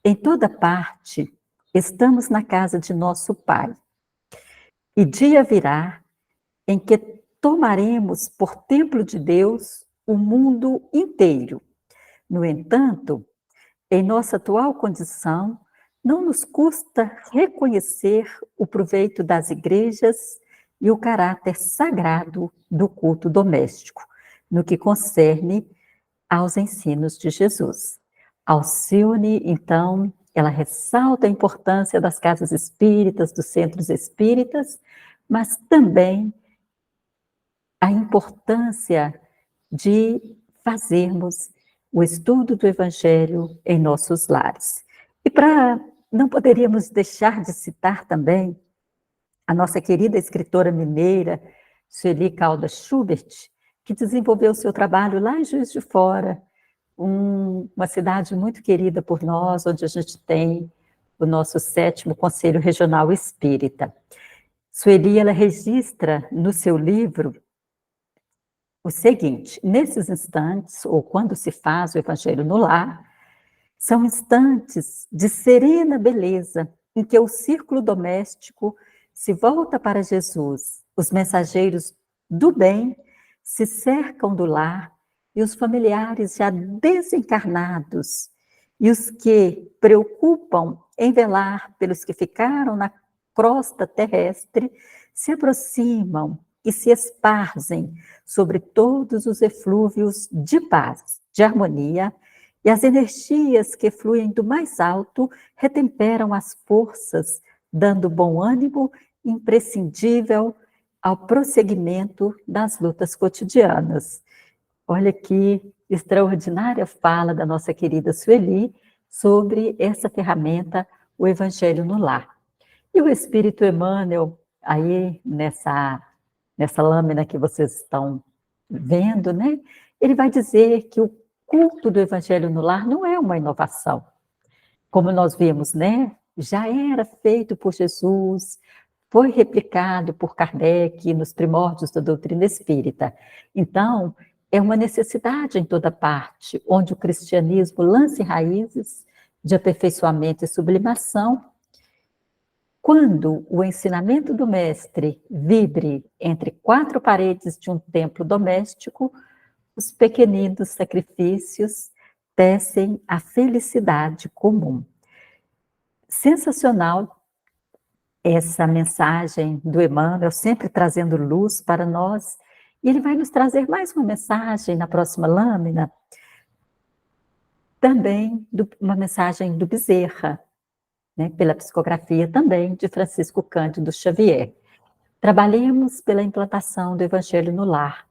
Em toda parte, estamos na casa de nosso Pai. E dia virá em que tomaremos por templo de Deus o mundo inteiro. No entanto, em nossa atual condição, não nos custa reconhecer o proveito das igrejas e o caráter sagrado do culto doméstico, no que concerne aos ensinos de Jesus. Alcione, então, ela ressalta a importância das casas espíritas, dos centros espíritas, mas também a importância de fazermos o estudo do Evangelho em nossos lares. E não poderíamos deixar de citar também a nossa querida escritora mineira, Sueli Caldas Schubert, que desenvolveu seu trabalho lá em Juiz de Fora, uma cidade muito querida por nós, onde a gente tem o nosso 7º Conselho Regional Espírita. Sueli, ela registra no seu livro o seguinte: nesses instantes, ou quando se faz o Evangelho no lar, são instantes de serena beleza, em que o círculo doméstico se volta para Jesus, os mensageiros do bem se cercam do lar e os familiares já desencarnados e os que preocupam em velar pelos que ficaram na crosta terrestre se aproximam e se esparzem sobre todos os eflúvios de paz, de harmonia, e as energias que fluem do mais alto retemperam as forças, dando bom ânimo imprescindível ao prosseguimento das lutas cotidianas. Olha que extraordinária fala da nossa querida Sueli sobre essa ferramenta, o Evangelho no Lar. E o Espírito Emmanuel, aí nessa lâmina que vocês estão vendo, né? Ele vai dizer que o culto do Evangelho no Lar não é uma inovação. Como nós vimos, né? Já era feito por Jesus, foi replicado por Kardec nos primórdios da doutrina espírita. Então, é uma necessidade em toda parte, onde o cristianismo lance raízes de aperfeiçoamento e sublimação. Quando o ensinamento do mestre vibre entre 4 paredes de um templo doméstico, os pequeninos sacrifícios tecem a felicidade comum. Sensacional essa mensagem do Emmanuel, sempre trazendo luz para nós, e ele vai nos trazer mais uma mensagem na próxima lâmina, também uma mensagem do Bezerra, né, pela psicografia também de Francisco Cândido Xavier. Trabalhemos pela implantação do Evangelho no lar,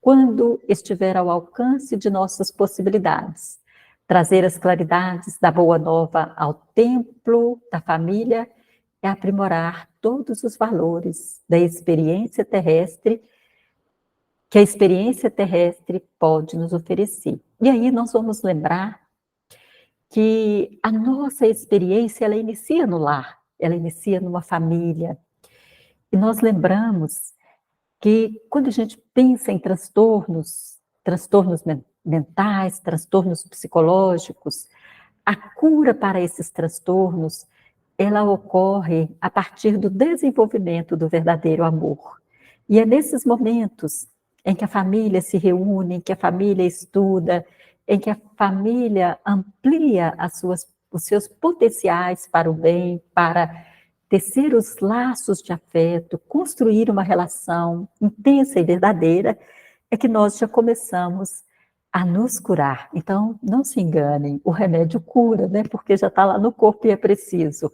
quando estiver ao alcance de nossas possibilidades. Trazer as claridades da Boa Nova ao templo da família é aprimorar todos os valores da experiência terrestre, que a experiência terrestre pode nos oferecer. E aí nós vamos lembrar que a nossa experiência, ela inicia no lar, ela inicia numa família. E nós lembramos que quando a gente pensa em transtornos mentais, transtornos psicológicos, a cura para esses transtornos, ela ocorre a partir do desenvolvimento do verdadeiro amor. E é nesses momentos em que a família se reúne, em que a família estuda, em que a família amplia os seus potenciais para o bem, para tecer os laços de afeto, construir uma relação intensa e verdadeira, é que nós já começamos a nos curar. Então, não se enganem, o remédio cura, né? Porque já está lá no corpo e é preciso.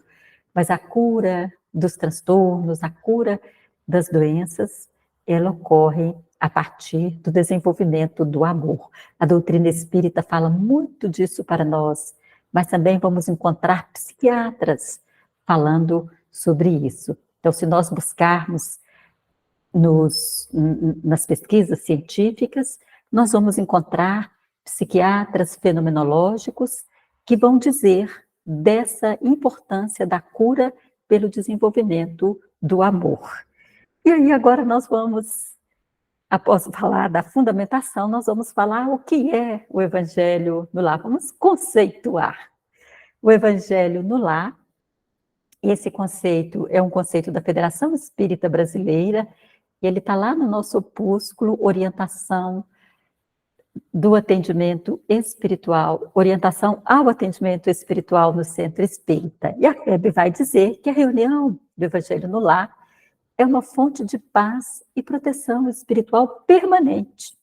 Mas a cura dos transtornos, a cura das doenças, ela ocorre a partir do desenvolvimento do amor. A doutrina espírita fala muito disso para nós, mas também vamos encontrar psiquiatras falando sobre isso. Então, se nós buscarmos nas pesquisas científicas, nós vamos encontrar psiquiatras fenomenológicos que vão dizer dessa importância da cura pelo desenvolvimento do amor. E aí agora nós vamos, após falar da fundamentação, nós vamos falar o que é o Evangelho no lar, vamos conceituar. o Evangelho no Lar. Esse conceito é um conceito da Federação Espírita Brasileira, e ele está lá no nosso opúsculo Orientação do Atendimento Espiritual, Orientação ao Atendimento Espiritual no Centro Espírita. E a FEB vai dizer que a reunião do Evangelho no Lar é uma fonte de paz e proteção espiritual permanente,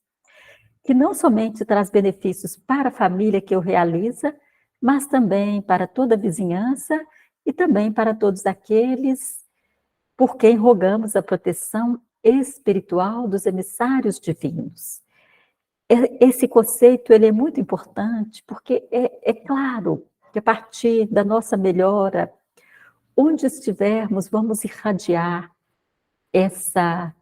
que não somente traz benefícios para a família que o realiza, mas também para toda a vizinhança e também para todos aqueles por quem rogamos a proteção espiritual dos emissários divinos. Esse conceito ele é muito importante, porque é claro que a partir da nossa melhora, onde estivermos, vamos irradiar essa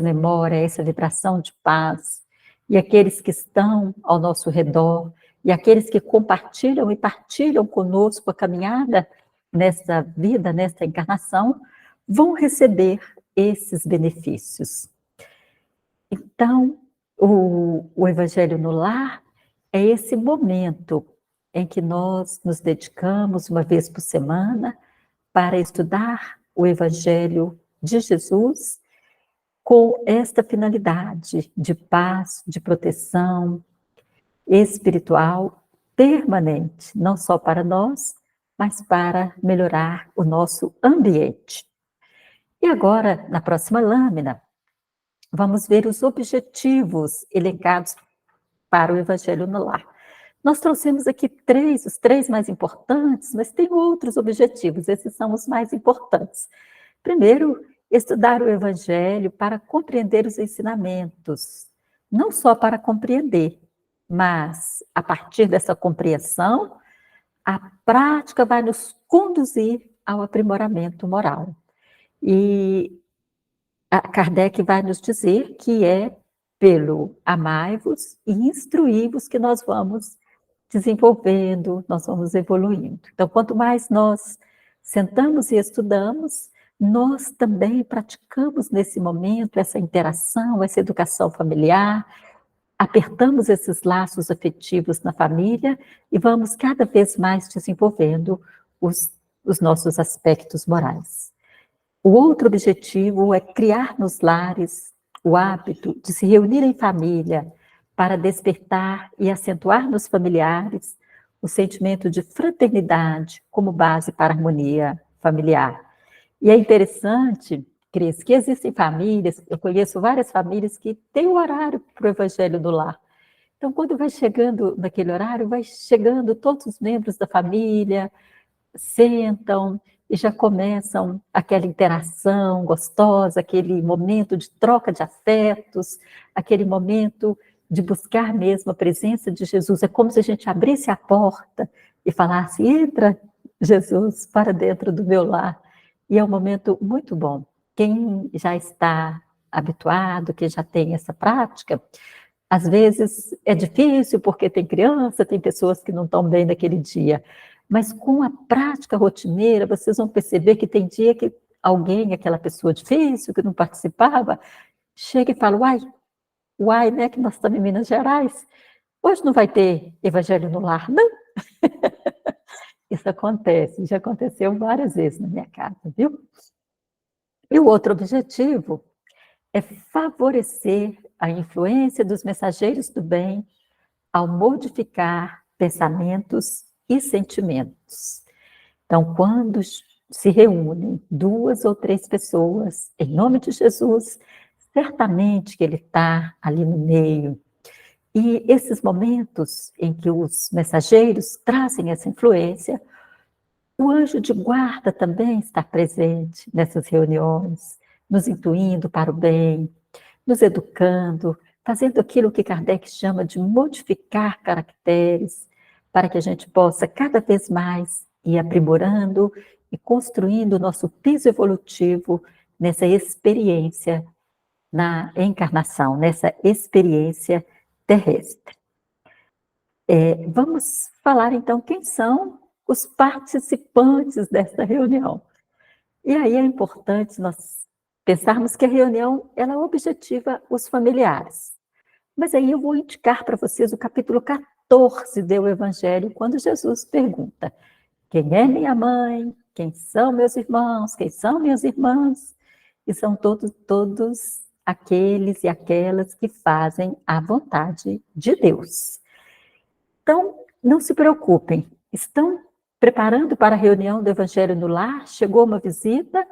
memória, essa vibração de paz, e aqueles que estão ao nosso redor, e aqueles que compartilham e partilham conosco a caminhada nessa vida, nessa encarnação, vão receber esses benefícios. Então, o Evangelho no Lar é esse momento em que nós nos dedicamos uma vez por semana para estudar o Evangelho de Jesus com esta finalidade de paz, de proteção espiritual permanente, não só para nós, mas para melhorar o nosso ambiente. E agora, na próxima lâmina, vamos ver os objetivos elencados para o Evangelho no Lar. Nós trouxemos aqui os três mais importantes, mas tem outros objetivos, esses são os mais importantes. Primeiro, estudar o Evangelho para compreender os ensinamentos, não só para compreender, mas a partir dessa compreensão, a prática vai nos conduzir ao aprimoramento moral. E Kardec vai nos dizer que é pelo amai-vos e instruí-vos que nós vamos desenvolvendo, nós vamos evoluindo. Então, quanto mais nós sentamos e estudamos, nós também praticamos nesse momento essa interação, essa educação familiar, apertamos esses laços afetivos na família e vamos cada vez mais desenvolvendo os nossos aspectos morais. O outro objetivo é criar nos lares o hábito de se reunir em família para despertar e acentuar nos familiares o sentimento de fraternidade como base para a harmonia familiar. E é interessante, Cris, que existem famílias, eu conheço várias famílias que têm um horário para o Evangelho do Lar. Então, quando vai chegando naquele horário, vai chegando todos os membros da família, sentam e já começam aquela interação gostosa, aquele momento de troca de afetos, aquele momento de buscar mesmo a presença de Jesus. É como se a gente abrisse a porta e falasse: entra, Jesus, para dentro do meu lar. E é um momento muito bom. Quem já está habituado, que já tem essa prática, às vezes é difícil porque tem criança, tem pessoas que não estão bem naquele dia. Mas com a prática rotineira, vocês vão perceber que tem dia que alguém, aquela pessoa difícil, que não participava, chega e fala: uai, né, que nós estamos em Minas Gerais, hoje não vai ter Evangelho no Lar, não? Isso acontece, já aconteceu várias vezes na minha casa, viu? E o outro objetivo é favorecer a influência dos mensageiros do bem ao modificar pensamentos e sentimentos. Então, quando se reúnem 2 ou 3 pessoas, em nome de Jesus, certamente que Ele está ali no meio. E esses momentos em que os mensageiros trazem essa influência, o anjo de guarda também está presente nessas reuniões, nos intuindo para o bem, nos educando, fazendo aquilo que Kardec chama de modificar caracteres, para que a gente possa cada vez mais ir aprimorando e construindo o nosso piso evolutivo nessa experiência na encarnação, nessa experiência terrestre. Vamos falar então quem são os participantes dessa reunião. E aí é importante nós pensarmos que a reunião ela objetiva os familiares. Mas aí eu vou indicar para vocês o capítulo 14 do Evangelho, quando Jesus pergunta: quem é minha mãe, quem são meus irmãos, quem são minhas irmãs, e são todos aqueles e aquelas que fazem a vontade de Deus. Então, não se preocupem, estão preparando para a reunião do Evangelho no Lar? Chegou uma visita?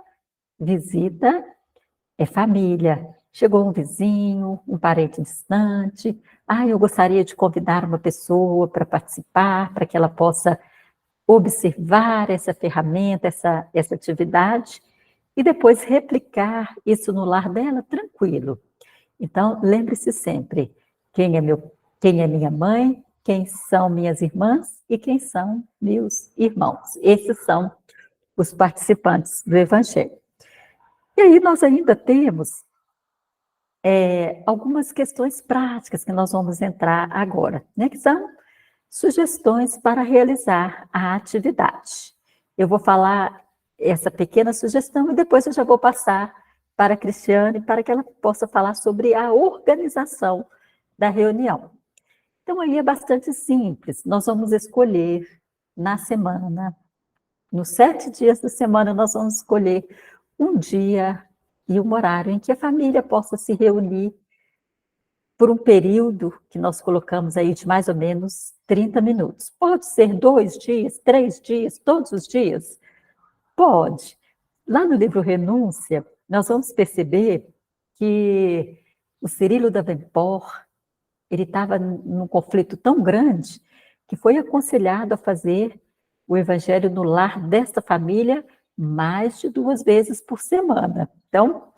Visita é família. Chegou um vizinho, um parente distante. Eu gostaria de convidar uma pessoa para participar, para que ela possa observar essa ferramenta, essa atividade, e depois replicar isso no lar dela tranquilo. Então, lembre-se sempre, quem é minha mãe, quem são minhas irmãs e quem são meus irmãos. Esses são os participantes do Evangelho. E aí nós ainda temos algumas questões práticas que nós vamos entrar agora, né, que são sugestões para realizar a atividade. Eu vou falar essa pequena sugestão e depois eu já vou passar para a Cristiane para que ela possa falar sobre a organização da reunião. Então, aí é bastante simples. Nós vamos escolher na semana, nos 7 dias da semana, nós vamos escolher um dia e um horário em que a família possa se reunir por um período que nós colocamos aí de mais ou menos 30 minutos. Pode ser 2 dias, 3 dias, todos os dias? Pode. Lá no livro Renúncia, nós vamos perceber que o Cirilo Davenport, ele estava num conflito tão grande que foi aconselhado a fazer o evangelho no lar desta família mais de 2 vezes por semana. Então,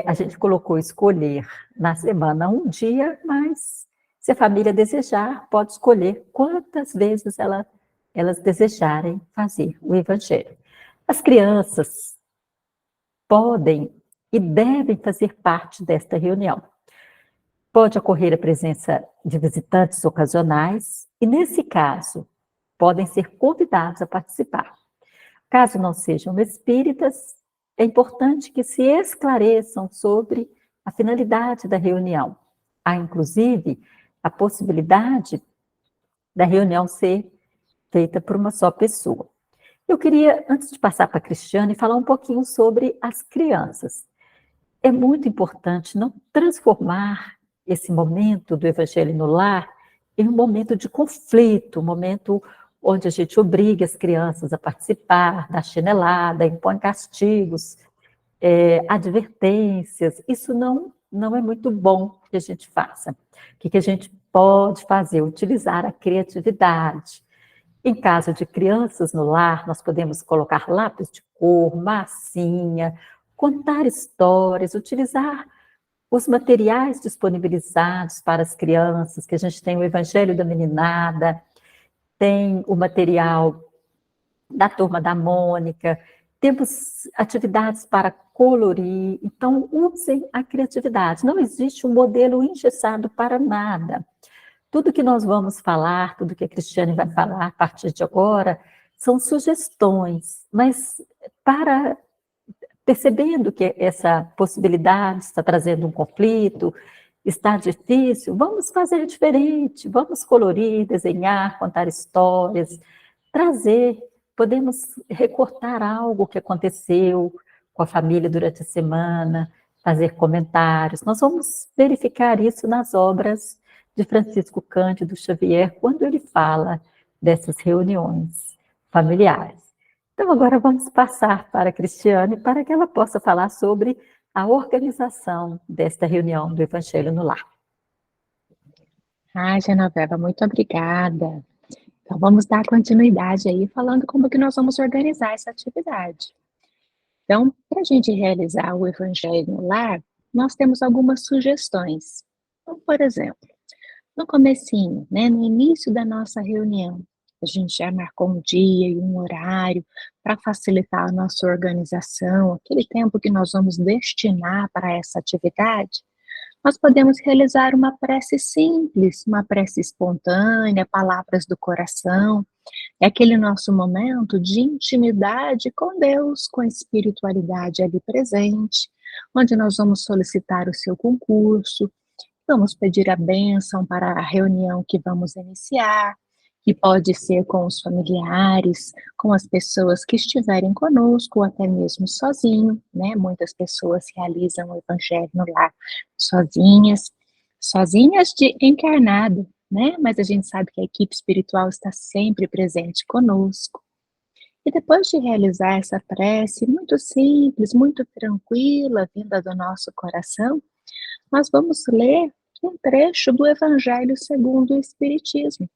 a gente colocou escolher na semana um dia, mas se a família desejar, pode escolher quantas vezes elas desejarem fazer o evangelho. As crianças podem e devem fazer parte desta reunião. Pode ocorrer a presença de visitantes ocasionais e, nesse caso, podem ser convidados a participar. Caso não sejam espíritas, é importante que se esclareçam sobre a finalidade da reunião. Há, inclusive, a possibilidade da reunião ser feita por uma só pessoa. Eu queria, antes de passar para a Cristiane, falar um pouquinho sobre as crianças. É muito importante não transformar esse momento do Evangelho no lar em um momento de conflito, um momento onde a gente obriga as crianças a participar, dá chinelada, impõe castigos, advertências. Isso não é muito bom que a gente faça. O que a gente pode fazer? Utilizar a criatividade. Em caso de crianças no lar, nós podemos colocar lápis de cor, massinha, contar histórias, utilizar os materiais disponibilizados para as crianças, que a gente tem o Evangelho da Meninada, tem o material da Turma da Mônica, temos atividades para colorir, então usem a criatividade. Não existe um modelo engessado para nada. Tudo que nós vamos falar, tudo que a Cristiane vai falar a partir de agora, são sugestões, mas percebendo que essa possibilidade está trazendo um conflito, está difícil, vamos fazer diferente, vamos colorir, desenhar, contar histórias, podemos recortar algo que aconteceu com a família durante a semana, fazer comentários. Nós vamos verificar isso nas obras de Francisco Cândido Xavier, quando ele fala dessas reuniões familiares. Então, agora vamos passar para a Cristiane, para que ela possa falar sobre a organização desta reunião do Evangelho no Lar. Genoveva, muito obrigada. Então, vamos dar continuidade aí, falando como que nós vamos organizar essa atividade. Então, para a gente realizar o Evangelho no Lar, nós temos algumas sugestões. Então, por exemplo, no comecinho, né, no início da nossa reunião, a gente já marcou um dia e um horário para facilitar a nossa organização, aquele tempo que nós vamos destinar para essa atividade. Nós podemos realizar uma prece simples, uma prece espontânea, palavras do coração. É aquele nosso momento de intimidade com Deus, com a espiritualidade ali presente, onde nós vamos solicitar o seu concurso, vamos pedir a bênção para a reunião que vamos iniciar, que pode ser com os familiares, com as pessoas que estiverem conosco, ou até mesmo sozinho, né? Muitas pessoas realizam o evangelho no lar sozinhas, sozinhas de encarnado, né? Mas a gente sabe que a equipe espiritual está sempre presente conosco. E depois de realizar essa prece muito simples, muito tranquila, vinda do nosso coração, nós vamos ler um trecho do Evangelho segundo o Espiritismo,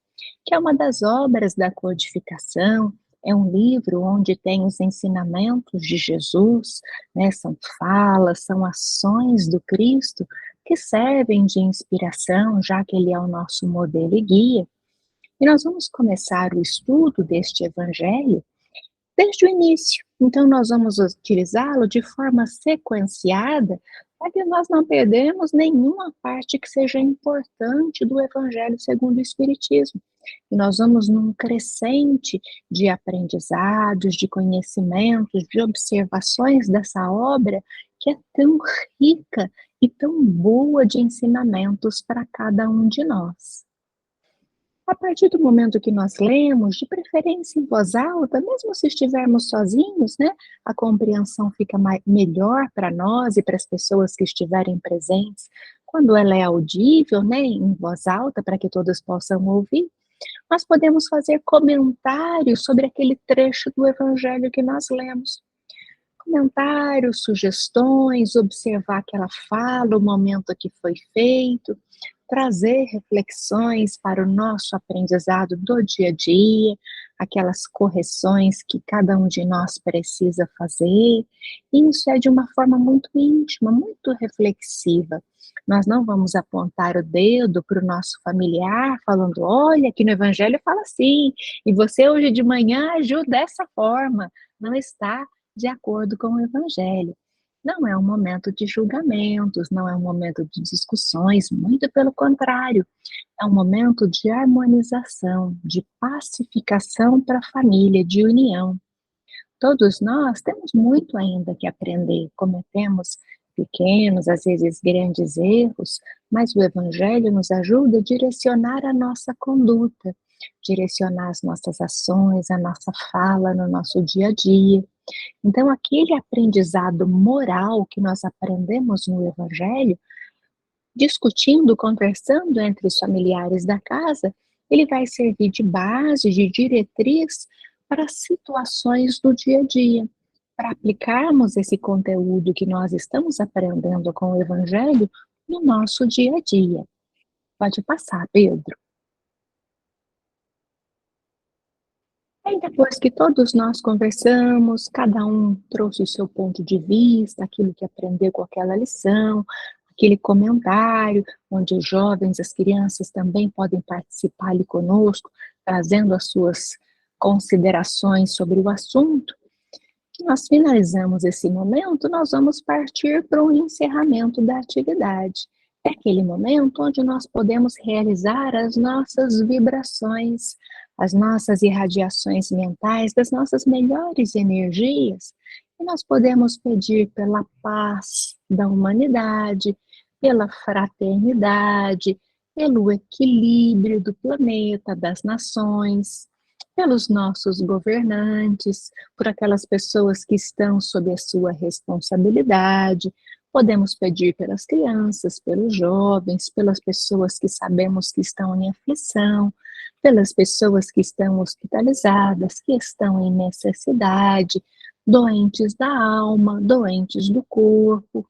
que é uma das obras da codificação, é um livro onde tem os ensinamentos de Jesus, né? São falas, são ações do Cristo que servem de inspiração, já que ele é o nosso modelo e guia. E nós vamos começar o estudo deste Evangelho desde o início. Então, nós vamos utilizá-lo de forma sequenciada para que nós não perdemos nenhuma parte que seja importante do Evangelho segundo o Espiritismo. E nós vamos num crescente de aprendizados, de conhecimentos, de observações dessa obra que é tão rica e tão boa de ensinamentos para cada um de nós. A partir do momento que nós lemos, de preferência em voz alta, mesmo se estivermos sozinhos, né, a compreensão fica melhor para nós e para as pessoas que estiverem presentes, quando ela é audível, né, em voz alta, para que todos possam ouvir, nós podemos fazer comentários sobre aquele trecho do Evangelho que nós lemos. Comentários, sugestões, observar aquela fala, o momento que foi feito, trazer reflexões para o nosso aprendizado do dia a dia, aquelas correções que cada um de nós precisa fazer. Isso é de uma forma muito íntima, muito reflexiva. Nós não vamos apontar o dedo para o nosso familiar falando, olha, aqui no Evangelho fala assim, e você hoje de manhã agiu dessa forma. Não está de acordo com o Evangelho. Não é um momento de julgamentos, não é um momento de discussões, muito pelo contrário, é um momento de harmonização, de pacificação para a família, de união. Todos nós temos muito ainda que aprender, cometemos pequenos, às vezes grandes erros, mas o Evangelho nos ajuda a direcionar a nossa conduta, direcionar as nossas ações, a nossa fala no nosso dia a dia. Então, aquele aprendizado moral que nós aprendemos no Evangelho, discutindo, conversando entre os familiares da casa, ele vai servir de base, de diretriz para situações do dia a dia, para aplicarmos esse conteúdo que nós estamos aprendendo com o Evangelho no nosso dia a dia. Pode passar, Pedro. Aí depois que todos nós conversamos, cada um trouxe o seu ponto de vista, aquilo que aprendeu com aquela lição, aquele comentário, onde os jovens, as crianças também podem participar ali conosco, trazendo as suas considerações sobre o assunto. Que nós finalizamos esse momento, nós vamos partir para o encerramento da atividade. É aquele momento onde nós podemos realizar as nossas vibrações, as nossas irradiações mentais, das nossas melhores energias, e nós podemos pedir pela paz da humanidade, pela fraternidade, pelo equilíbrio do planeta, das nações, pelos nossos governantes, por aquelas pessoas que estão sob a sua responsabilidade. Podemos pedir pelas crianças, pelos jovens, pelas pessoas que sabemos que estão em aflição, pelas pessoas que estão hospitalizadas, que estão em necessidade, doentes da alma, doentes do corpo.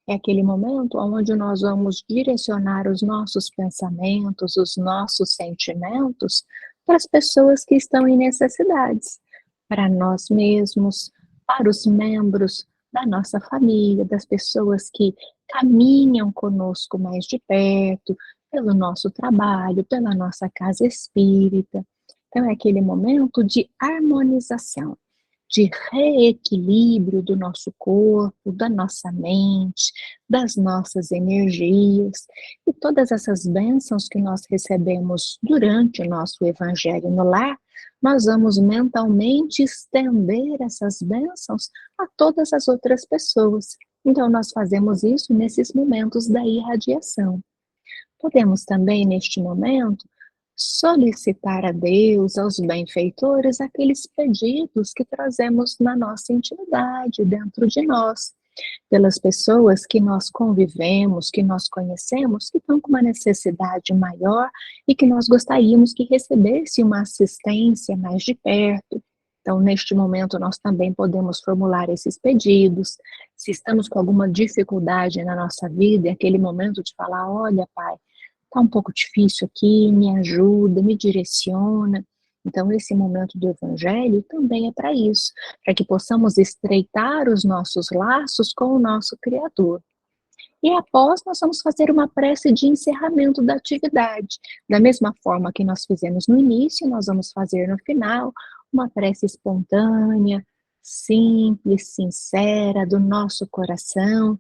É aquele momento onde nós vamos direcionar os nossos pensamentos, os nossos sentimentos para as pessoas que estão em necessidades, para nós mesmos, para os membros da nossa família, das pessoas que caminham conosco mais de perto, pelo nosso trabalho, pela nossa casa espírita. Então, é aquele momento de harmonização, de reequilíbrio do nosso corpo, da nossa mente, das nossas energias, e todas essas bênçãos que nós recebemos durante o nosso Evangelho no lar, nós vamos mentalmente estender essas bênçãos a todas as outras pessoas. Então, nós fazemos isso nesses momentos da irradiação. Podemos também, neste momento, solicitar a Deus, aos benfeitores, aqueles pedidos que trazemos na nossa intimidade, dentro de nós, pelas pessoas que nós convivemos, que nós conhecemos, que estão com uma necessidade maior e que nós gostaríamos que recebesse uma assistência mais de perto. Então, neste momento, nós também podemos formular esses pedidos. Se estamos com alguma dificuldade na nossa vida, é aquele momento de falar: olha, Pai, está um pouco difícil aqui, me ajuda, me direciona. Então, esse momento do Evangelho também é para isso, para que possamos estreitar os nossos laços com o nosso Criador. E após, nós vamos fazer uma prece de encerramento da atividade. Da mesma forma que nós fizemos no início, nós vamos fazer no final uma prece espontânea, simples, sincera, do nosso coração,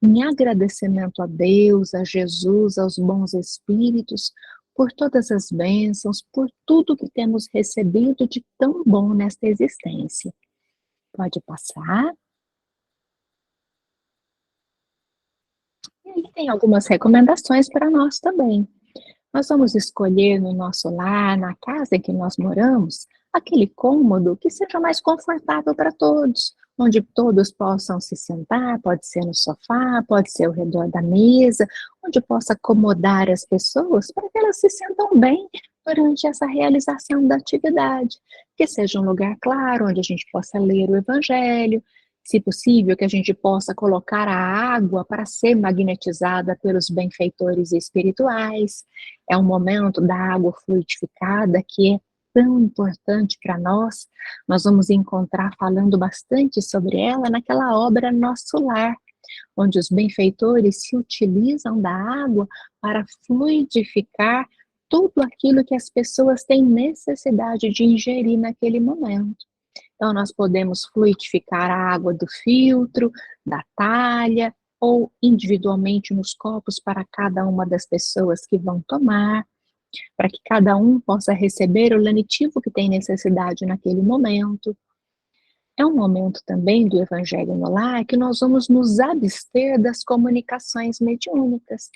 em agradecimento a Deus, a Jesus, aos bons espíritos, por todas as bênçãos, por tudo que temos recebido de tão bom nesta existência. Pode passar. E aí tem algumas recomendações para nós também. Nós vamos escolher no nosso lar, na casa em que nós moramos, aquele cômodo que seja mais confortável para todos, onde todos possam se sentar, pode ser no sofá, pode ser ao redor da mesa, onde possa acomodar as pessoas para que elas se sintam bem durante essa realização da atividade. Que seja um lugar claro, onde a gente possa ler o Evangelho, se possível, que a gente possa colocar a água para ser magnetizada pelos benfeitores espirituais. É um momento da água fluidificada que é tão importante para nós. Nós vamos encontrar falando bastante sobre ela naquela obra Nosso Lar, onde os benfeitores se utilizam da água para fluidificar tudo aquilo que as pessoas têm necessidade de ingerir naquele momento. Então, nós podemos fluidificar a água do filtro, da talha, ou individualmente nos copos para cada uma das pessoas que vão tomar, para que cada um possa receber o lenitivo que tem necessidade naquele momento. É um momento também do Evangelho no Lar que nós vamos nos abster das comunicações mediúnicas.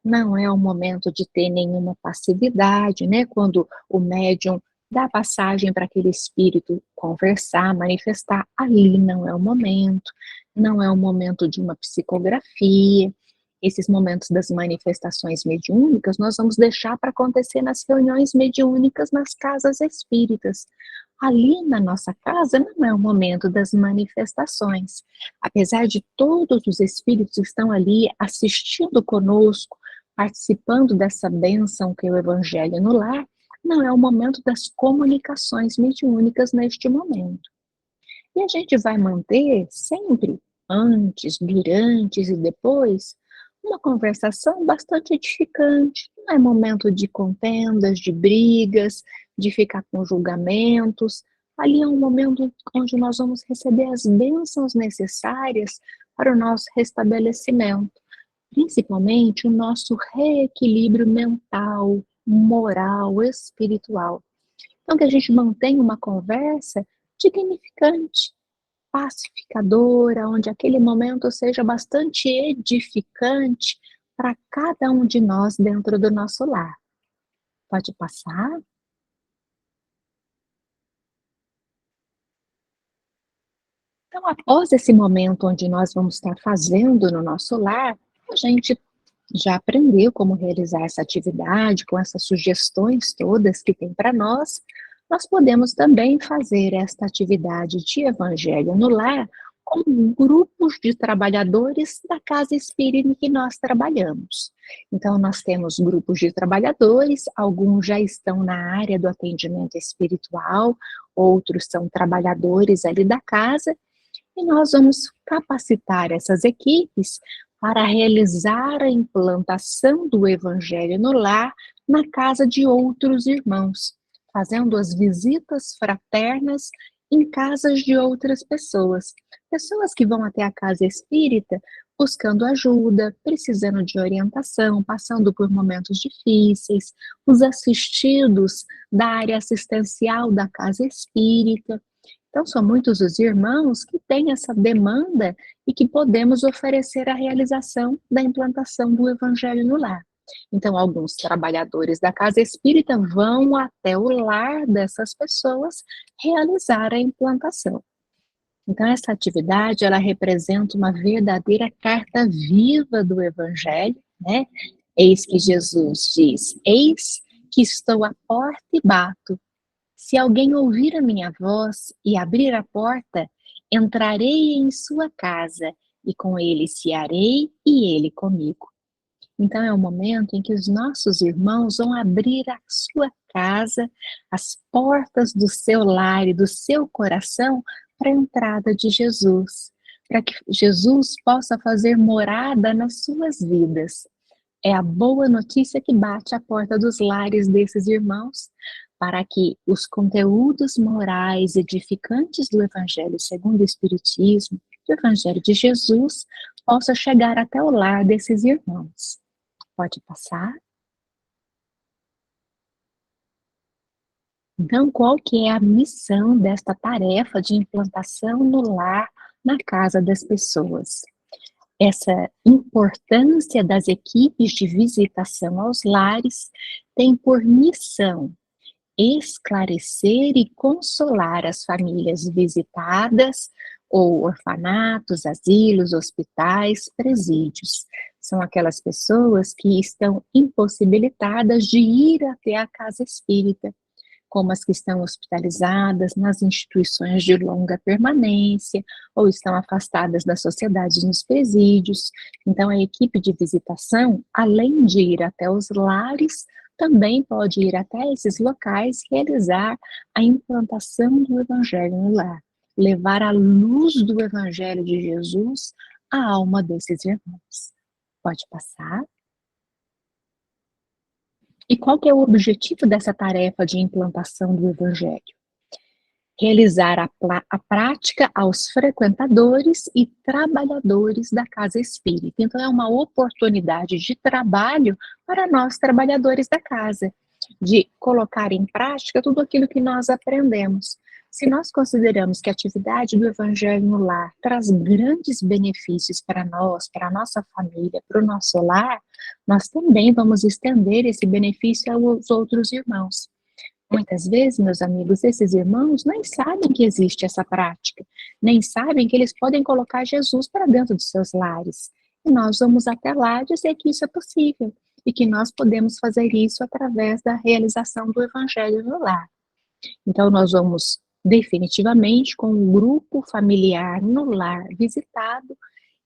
Não é o momento de ter nenhuma passividade, né? Quando o médium dá passagem para aquele espírito conversar, manifestar, ali não é o momento. Não é o momento de uma psicografia. Esses momentos das manifestações mediúnicas nós vamos deixar para acontecer nas reuniões mediúnicas nas casas espíritas. Ali na nossa casa não é o momento das manifestações. Apesar de todos os espíritos que estão ali assistindo conosco, participando dessa bênção que é o Evangelho no Lar, não é o momento das comunicações mediúnicas neste momento. E a gente vai manter sempre, antes, durante e depois, uma conversação bastante edificante. Não é momento de contendas, de brigas, de ficar com julgamentos. Ali é um momento onde nós vamos receber as bênçãos necessárias para o nosso restabelecimento, principalmente o nosso reequilíbrio mental, moral, espiritual. Então, que a gente mantenha uma conversa dignificante, pacificadora, onde aquele momento seja bastante edificante para cada um de nós dentro do nosso lar. Pode passar? Então, após esse momento onde nós vamos estar fazendo no nosso lar, a gente já aprendeu como realizar essa atividade, com essas sugestões todas que tem para nós. Nós podemos também fazer esta atividade de Evangelho no Lar com grupos de trabalhadores da casa espírita em que nós trabalhamos. Então, nós temos grupos de trabalhadores, alguns já estão na área do atendimento espiritual, outros são trabalhadores ali da casa, e nós vamos capacitar essas equipes para realizar a implantação do Evangelho no Lar na casa de outros irmãos, fazendo as visitas fraternas em casas de outras pessoas. Pessoas que vão até a casa espírita buscando ajuda, precisando de orientação, passando por momentos difíceis, os assistidos da área assistencial da casa espírita. Então, são muitos os irmãos que têm essa demanda e que podemos oferecer a realização da implantação do Evangelho no Lar. Então, alguns trabalhadores da casa espírita vão até o lar dessas pessoas realizar a implantação. Então, essa atividade, ela representa uma verdadeira carta viva do Evangelho, né? Eis que Jesus diz: Eis que estou à porta e bato. Se alguém ouvir a minha voz e abrir a porta, entrarei em sua casa e com ele cearei e ele comigo. Então é o momento em que os nossos irmãos vão abrir a sua casa, as portas do seu lar e do seu coração para a entrada de Jesus, para que Jesus possa fazer morada nas suas vidas. É a boa notícia que bate à porta dos lares desses irmãos, para que os conteúdos morais edificantes do Evangelho segundo o Espiritismo, do Evangelho de Jesus, possa chegar até o lar desses irmãos. Pode passar. Então, qual que é a missão desta tarefa de implantação no lar, na casa das pessoas? Essa importância das equipes de visitação aos lares tem por missão esclarecer e consolar as famílias visitadas, ou orfanatos, asilos, hospitais, presídios. São aquelas pessoas que estão impossibilitadas de ir até a casa espírita, como as que estão hospitalizadas nas instituições de longa permanência ou estão afastadas da sociedade nos presídios. Então, a equipe de visitação, além de ir até os lares, também pode ir até esses locais e realizar a implantação do Evangelho no lar, levar a luz do Evangelho de Jesus à alma desses irmãos. Pode passar. E qual que é o objetivo dessa tarefa de implantação do Evangelho? Realizar a prática aos frequentadores e trabalhadores da casa espírita. Então, é uma oportunidade de trabalho para nós, trabalhadores da casa, de colocar em prática tudo aquilo que nós aprendemos. Se nós consideramos que a atividade do Evangelho no lar traz grandes benefícios para nós, para a nossa família, para o nosso lar, nós também vamos estender esse benefício aos outros irmãos. Muitas vezes, meus amigos, esses irmãos nem sabem que existe essa prática, nem sabem que eles podem colocar Jesus para dentro dos seus lares. E nós vamos até lá dizer que isso é possível e que nós podemos fazer isso através da realização do Evangelho no lar. Então, nós vamos definitivamente, com um grupo familiar no lar visitado,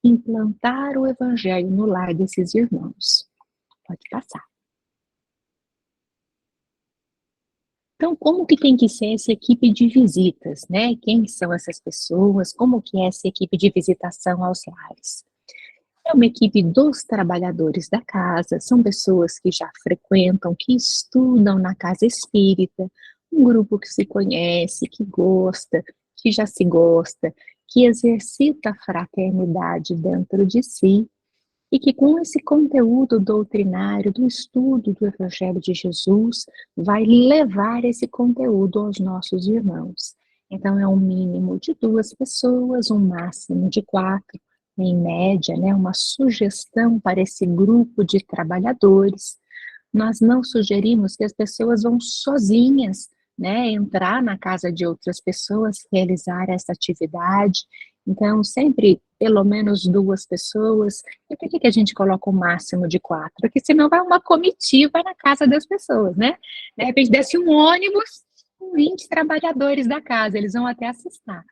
implantar o Evangelho no lar desses irmãos. Pode passar. Então, como que tem que ser essa equipe de visitas, né? Quem são essas pessoas? Como que é essa equipe de visitação aos lares? É uma equipe dos trabalhadores da casa, são pessoas que já frequentam, que estudam na casa espírita, um grupo que se conhece, que gosta, que já se gosta, que exercita a fraternidade dentro de si, e que com esse conteúdo doutrinário do estudo do Evangelho de Jesus, vai levar esse conteúdo aos nossos irmãos. Então, é um mínimo de 2 pessoas, um máximo de 4, em média, né, uma sugestão para esse grupo de trabalhadores. Nós não sugerimos que as pessoas vão sozinhas, né, entrar na casa de outras pessoas, realizar essa atividade. Então, sempre pelo menos 2 pessoas. E por que a gente coloca o máximo de 4? Porque senão vai uma comitiva na casa das pessoas, né? De repente desce um ônibus com 20 trabalhadores da casa, eles vão até assustar.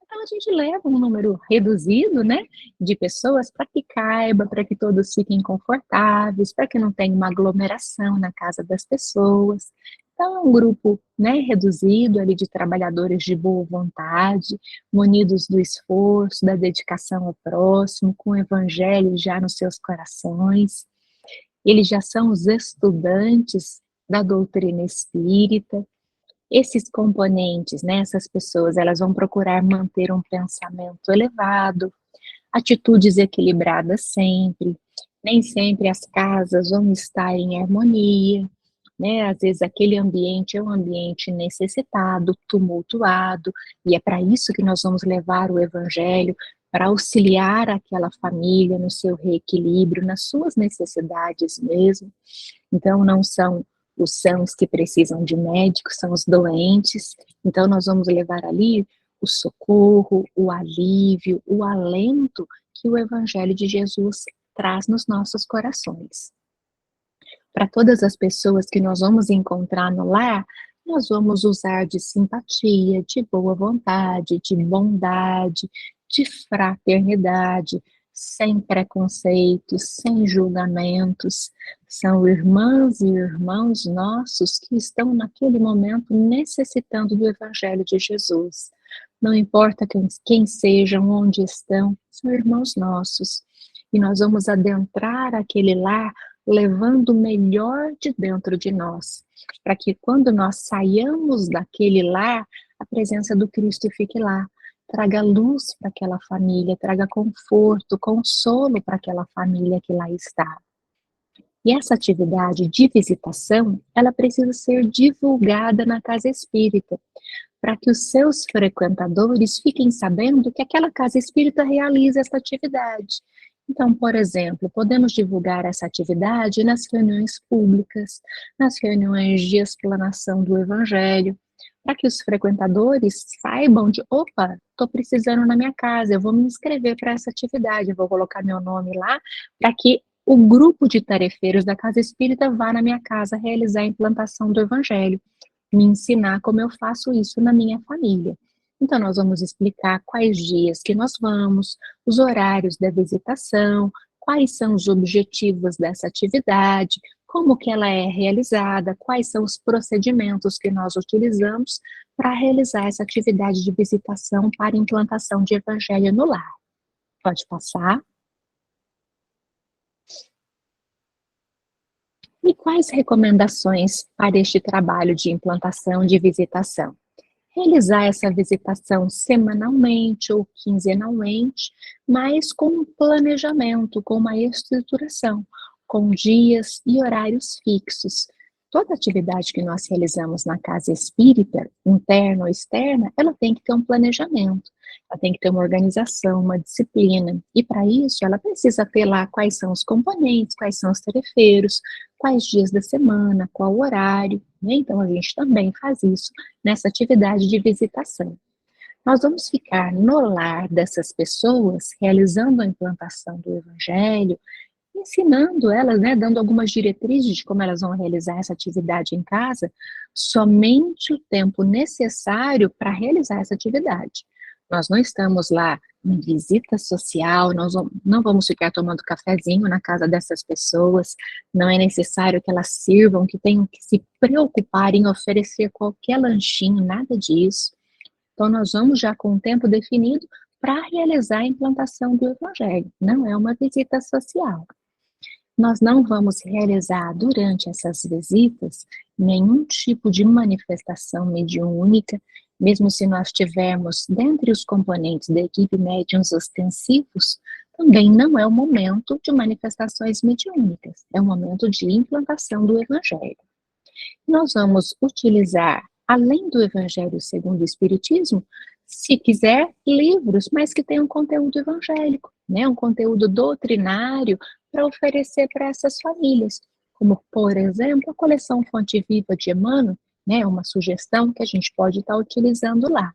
Então, a gente leva um número reduzido, né, de pessoas para que caiba, para que todos fiquem confortáveis, para que não tenha uma aglomeração na casa das pessoas. Então, é um grupo, né, reduzido ali de trabalhadores de boa vontade, munidos do esforço, da dedicação ao próximo, com o evangelho já nos seus corações. Eles já são os estudantes da doutrina espírita. Esses componentes, né, essas pessoas, elas vão procurar manter um pensamento elevado, atitudes equilibradas sempre. Nem sempre as casas vão estar em harmonia, né? Às vezes aquele ambiente é um ambiente necessitado, tumultuado, e é para isso que nós vamos levar o Evangelho, para auxiliar aquela família no seu reequilíbrio, nas suas necessidades mesmo. Então, não são os sãos que precisam de médicos, são os doentes. Então, nós vamos levar ali o socorro, o alívio, o alento que o Evangelho de Jesus traz nos nossos corações. Para todas as pessoas que nós vamos encontrar no lar, nós vamos usar de simpatia, de boa vontade, de bondade, de fraternidade, sem preconceitos, sem julgamentos. São irmãs e irmãos nossos que estão naquele momento necessitando do Evangelho de Jesus. Não importa quem sejam, onde estão, são irmãos nossos. E nós vamos adentrar aquele lar levando o melhor de dentro de nós, para que quando nós saiamos daquele lar, a presença do Cristo fique lá, traga luz para aquela família, traga conforto, consolo para aquela família que lá está. E essa atividade de visitação, ela precisa ser divulgada na casa espírita, para que os seus frequentadores fiquem sabendo que aquela casa espírita realiza essa atividade. Então, por exemplo, podemos divulgar essa atividade nas reuniões públicas, nas reuniões de explanação do Evangelho, para que os frequentadores saibam de, opa, estou precisando na minha casa, eu vou me inscrever para essa atividade, eu vou colocar meu nome lá, para que o grupo de tarefeiros da Casa Espírita vá na minha casa realizar a implantação do Evangelho, me ensinar como eu faço isso na minha família. Então, nós vamos explicar quais dias que nós vamos, os horários da visitação, quais são os objetivos dessa atividade, como que ela é realizada, quais são os procedimentos que nós utilizamos para realizar essa atividade de visitação para implantação de Evangelho no lar. Pode passar. E quais recomendações para este trabalho de implantação de visitação? Realizar essa visitação semanalmente ou quinzenalmente, mas com um planejamento, com uma estruturação, com dias e horários fixos. Toda atividade que nós realizamos na casa espírita, interna ou externa, ela tem que ter um planejamento, ela tem que ter uma organização, uma disciplina. E para isso, ela precisa ter lá quais são os componentes, quais são os tarefeiros, quais dias da semana, qual horário, né? Então, a gente também faz isso nessa atividade de visitação. Nós vamos ficar no lar dessas pessoas, realizando a implantação do Evangelho, ensinando elas, né, dando algumas diretrizes de como elas vão realizar essa atividade em casa, somente o tempo necessário para realizar essa atividade. Nós não estamos lá em visita social, nós não vamos ficar tomando cafezinho na casa dessas pessoas, não é necessário que elas sirvam, que tenham que se preocupar em oferecer qualquer lanchinho, nada disso. Então, nós vamos já com o tempo definido para realizar a implantação do Evangelho, não é uma visita social. Nós não vamos realizar durante essas visitas nenhum tipo de manifestação mediúnica, mesmo se nós tivermos dentre os componentes da equipe médiuns ostensivos, também não é o momento de manifestações mediúnicas, é o momento de implantação do Evangelho. Nós vamos utilizar, além do Evangelho segundo o Espiritismo, se quiser, livros, mas que tenham conteúdo evangélico, né? Um conteúdo doutrinário para oferecer para essas famílias, como, por exemplo, a coleção Fonte Viva de Emmanuel, né? Uma sugestão que a gente pode estar utilizando lá.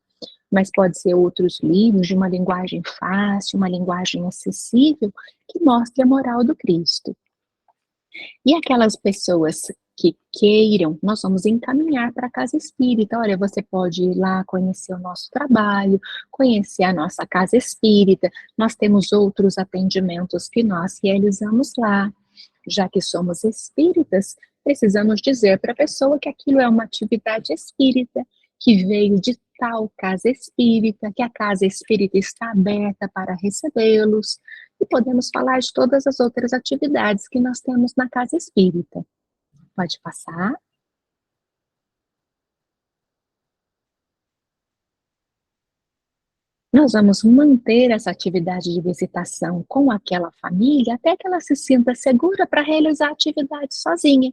Mas pode ser outros livros de uma linguagem fácil, uma linguagem acessível, que mostre a moral do Cristo. E aquelas pessoas que queiram, nós vamos encaminhar para a casa espírita. Olha, você pode ir lá conhecer o nosso trabalho, conhecer a nossa casa espírita. Nós temos outros atendimentos que nós realizamos lá. Já que somos espíritas, precisamos dizer para a pessoa que aquilo é uma atividade espírita, que veio de tal casa espírita, que a casa espírita está aberta para recebê-los. E podemos falar de todas as outras atividades que nós temos na casa espírita. Pode passar. Nós vamos manter essa atividade de visitação com aquela família até que ela se sinta segura para realizar a atividade sozinha.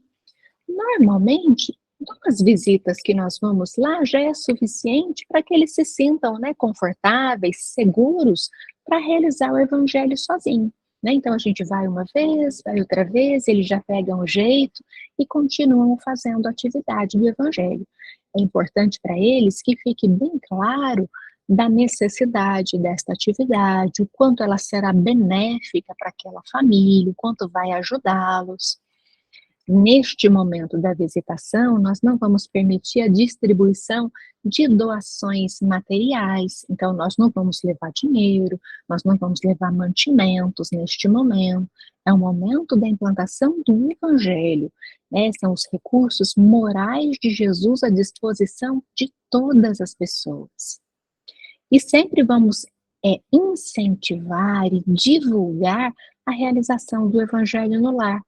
Normalmente, 2 visitas que nós vamos lá já é suficiente para que eles se sintam, né, confortáveis, seguros, para realizar o evangelho sozinho, né? Então a gente vai uma vez, vai outra vez, eles já pegam o jeito e continuam fazendo a atividade do evangelho. É importante para eles que fique bem claro da necessidade desta atividade, o quanto ela será benéfica para aquela família, o quanto vai ajudá-los. Neste momento da visitação, nós não vamos permitir a distribuição de doações materiais, então nós não vamos levar dinheiro, nós não vamos levar mantimentos neste momento. É o momento da implantação do Evangelho, né? São os recursos morais de Jesus à disposição de todas as pessoas. E sempre vamos incentivar e divulgar a realização do Evangelho no lar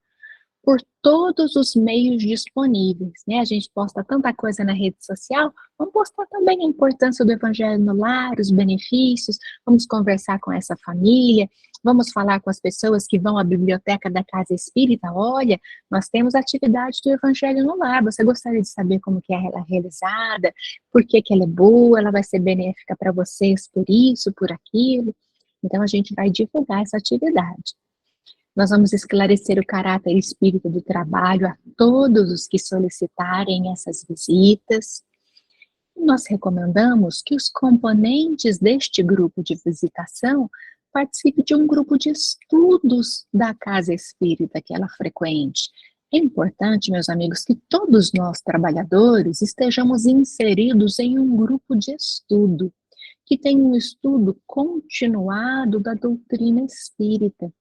por todos os meios disponíveis, né? A gente posta tanta coisa na rede social, vamos postar também a importância do evangelho no lar, os benefícios, vamos conversar com essa família, vamos falar com as pessoas que vão à biblioteca da Casa Espírita, olha, nós temos a atividade do evangelho no lar, você gostaria de saber como que é ela realizada, por que que ela é boa, ela vai ser benéfica para vocês por isso, por aquilo, então a gente vai divulgar essa atividade. Nós vamos esclarecer o caráter e espírito do trabalho a todos os que solicitarem essas visitas. Nós recomendamos que os componentes deste grupo de visitação participem de um grupo de estudos da Casa Espírita que ela frequente. É importante, meus amigos, que todos nós, trabalhadores, estejamos inseridos em um grupo de estudo, que tenha um estudo continuado da doutrina espírita.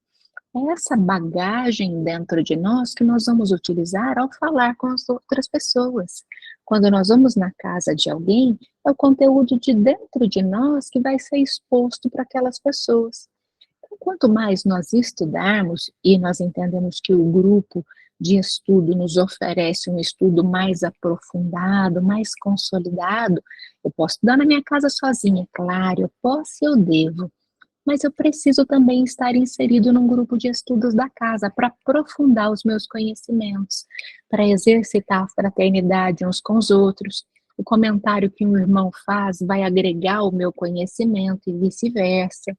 É essa bagagem dentro de nós que nós vamos utilizar ao falar com as outras pessoas. Quando nós vamos na casa de alguém, é o conteúdo de dentro de nós que vai ser exposto para aquelas pessoas. Então, quanto mais nós estudarmos, e nós entendemos que o grupo de estudo nos oferece um estudo mais aprofundado, mais consolidado, eu posso estudar na minha casa sozinha, claro, eu posso e eu devo. Mas eu preciso também estar inserido num grupo de estudos da casa para aprofundar os meus conhecimentos, para exercitar a fraternidade uns com os outros. O comentário que um irmão faz vai agregar o meu conhecimento e vice-versa.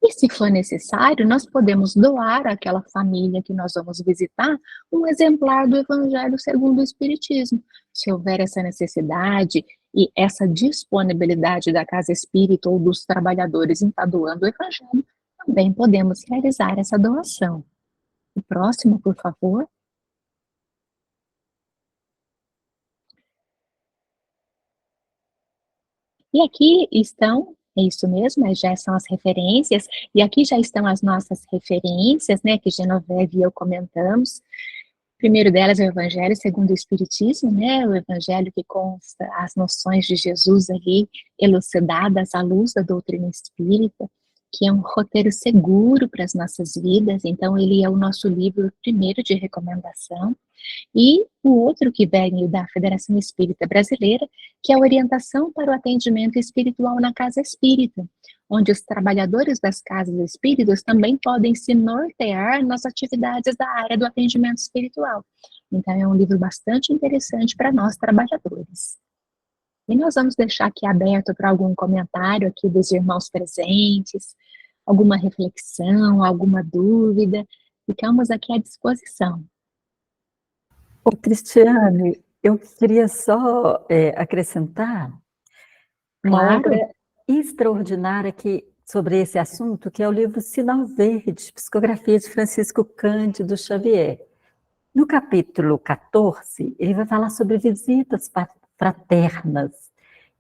E se for necessário, nós podemos doar àquela família que nós vamos visitar um exemplar do Evangelho segundo o Espiritismo. Se houver essa necessidade e essa disponibilidade da Casa Espírita ou dos trabalhadores em estar doando o Evangelho, também podemos realizar essa doação. O próximo, por favor. E aqui estão, é isso mesmo, já são as referências, e aqui já estão as nossas referências, né, que Genoveve e eu comentamos. O primeiro delas é o Evangelho segundo o Espiritismo, né, o Evangelho que consta as noções de Jesus ali, elucidadas à luz da doutrina espírita, que é um roteiro seguro para as nossas vidas, então ele é o nosso livro primeiro de recomendação. E o outro que vem da Federação Espírita Brasileira, que é a orientação para o atendimento espiritual na casa espírita, onde os trabalhadores das casas espíritas também podem se nortear nas atividades da área do atendimento espiritual. Então é um livro bastante interessante para nós trabalhadores. E nós vamos deixar aqui aberto para algum comentário aqui dos irmãos presentes, alguma reflexão, alguma dúvida, ficamos aqui à disposição. Ô, Cristiane, eu queria só acrescentar uma Claro. obra extraordinária sobre esse assunto, que é o livro Sinal Verde, Psicografia de Francisco Cândido Xavier. No capítulo 14, ele vai falar sobre visitas fraternas,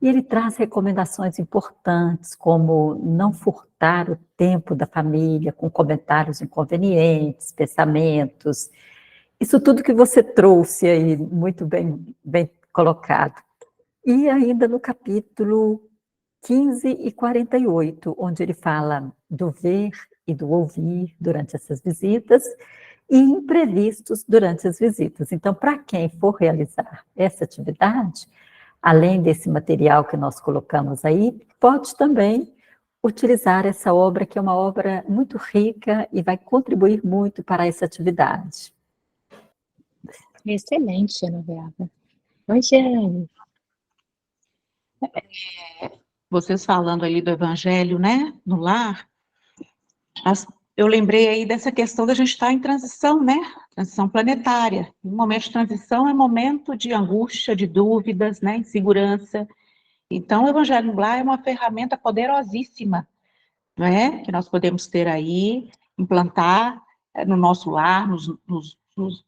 e ele traz recomendações importantes, como não furtar o tempo da família com comentários inconvenientes, pensamentos. Isso tudo que você trouxe aí, muito bem colocado. E ainda no capítulo 15 e 48, onde ele fala do ver e do ouvir durante essas visitas e imprevistos durante as visitas. Então, para quem for realizar essa atividade, além desse material que nós colocamos aí, pode também utilizar essa obra, que é uma obra muito rica e vai contribuir muito para essa atividade. Excelente, Genoveva. Oi, Jane. vocês falando ali do evangelho, né, no lar, eu lembrei aí dessa questão da gente estar em transição, né, transição planetária. Um momento de transição é momento de angústia, de dúvidas, né, insegurança. Então, o evangelho no lar é uma ferramenta poderosíssima, não é? Que nós podemos ter aí, implantar no nosso lar,